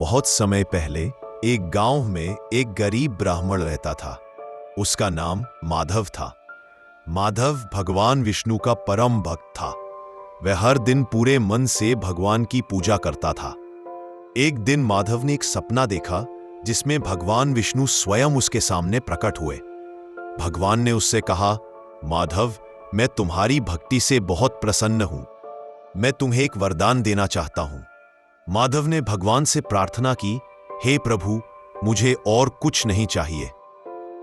बहुत समय पहले एक गांव में एक गरीब ब्राह्मण रहता था। उसका नाम माधव था। माधव भगवान विष्णु का परम भक्त था। वह हर दिन पूरे मन से भगवान की पूजा करता था। एक दिन माधव ने एक सपना देखा जिसमें भगवान विष्णु स्वयं उसके सामने प्रकट हुए। भगवान ने उससे कहा, माधव, मैं तुम्हारी भक्ति से बहुत प्रसन्न हूं। मैं तुम्हें एक वरदान देना चाहता हूं। माधव ने भगवान से प्रार्थना की, हे प्रभु, मुझे और कुछ नहीं चाहिए,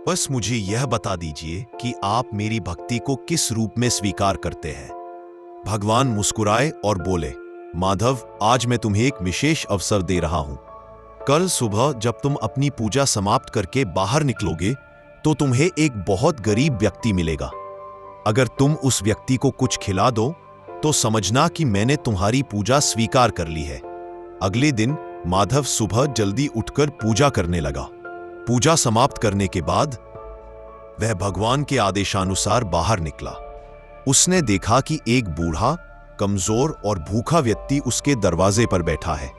बस मुझे यह बता दीजिए कि आप मेरी भक्ति को किस रूप में स्वीकार करते हैं। भगवान मुस्कुराए और बोले, माधव, आज मैं तुम्हें एक विशेष अवसर दे रहा हूं। कल सुबह जब तुम अपनी पूजा समाप्त करके बाहर निकलोगे तो तुम्हें एक बहुत गरीब व्यक्ति मिलेगा। अगर तुम उस व्यक्ति को कुछ खिला दो तो समझना कि मैंने तुम्हारी पूजा स्वीकार कर ली है। अगले दिन माधव सुबह जल्दी उठकर पूजा करने लगा। पूजा समाप्त करने के बाद वह भगवान के आदेशानुसार बाहर निकला। उसने देखा कि एक बूढ़ा, कमजोर और भूखा व्यक्ति उसके दरवाजे पर बैठा है।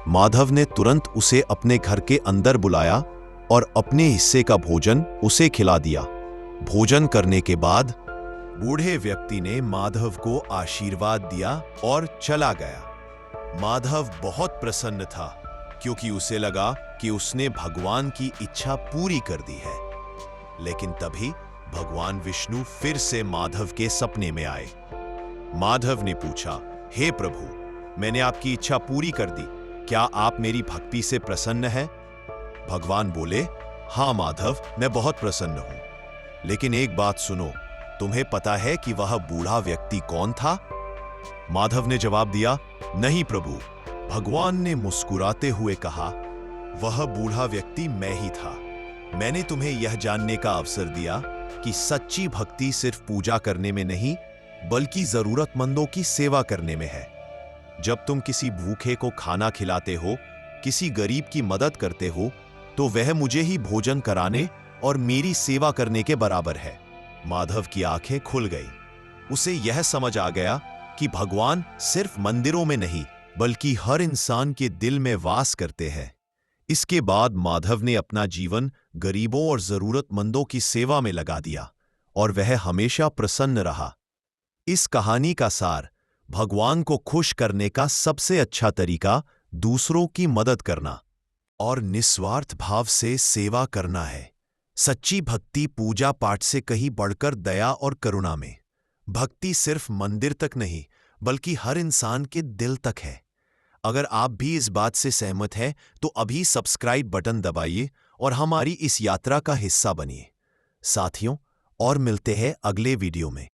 माधव ने तुरंत उसे अपने घर के अंदर बुलाया और अपने हिस्से का भोजन उसे खिला दिया। भोजन करने के बाद बूढ़े व्यक्ति ने माधव को आशीर्वाद दिया और चला गया। माधव बहुत प्रसन्न था क्योंकि उसे लगा कि उसने भगवान की इच्छा पूरी कर दी है। लेकिन तभी भगवान विष्णु फिर से माधव के सपने में आए। माधव ने पूछा, हे प्रभु, मैंने आपकी इच्छा पूरी कर दी, क्या आप मेरी भक्ति से प्रसन्न हैं? भगवान बोले, हाँ माधव, मैं बहुत प्रसन्न हूं। लेकिन एक बात सुनो, तुम्हें पता है कि वह बूढ़ा व्यक्ति कौन था? माधव ने जवाब दिया, नहीं प्रभु। भगवान ने मुस्कुराते हुए कहा, वह बूढ़ा व्यक्ति मैं ही था। मैंने तुम्हें यह जानने का अवसर दिया कि सच्ची भक्ति सिर्फ पूजा करने में नहीं, बल्कि जरूरतमंदों की सेवा करने में है। जब तुम किसी भूखे को खाना खिलाते हो, किसी गरीब की मदद करते हो, तो वह मुझे ही भोजन कराने और मेरी सेवा करने के बराबर है। माधव की आंखें खुल गई। उसे यह समझ आ गया कि भगवान सिर्फ मंदिरों में नहीं, बल्कि हर इंसान के दिल में वास करते हैं। इसके बाद माधव ने अपना जीवन गरीबों और जरूरतमंदों की सेवा में लगा दिया और वह हमेशा प्रसन्न रहा। इस कहानी का सार, भगवान को खुश करने का सबसे अच्छा तरीका दूसरों की मदद करना और निस्वार्थ भाव से सेवा करना है। सच्ची भक्ति पूजा पाठ से कहीं बढ़कर दया और करुणा में। भक्ति सिर्फ मंदिर तक नहीं, बल्कि हर इंसान के दिल तक है। अगर आप भी इस बात से सहमत हैं तो अभी सब्सक्राइब बटन दबाइए और हमारी इस यात्रा का हिस्सा बनिए। साथियों, और मिलते हैं अगले वीडियो में।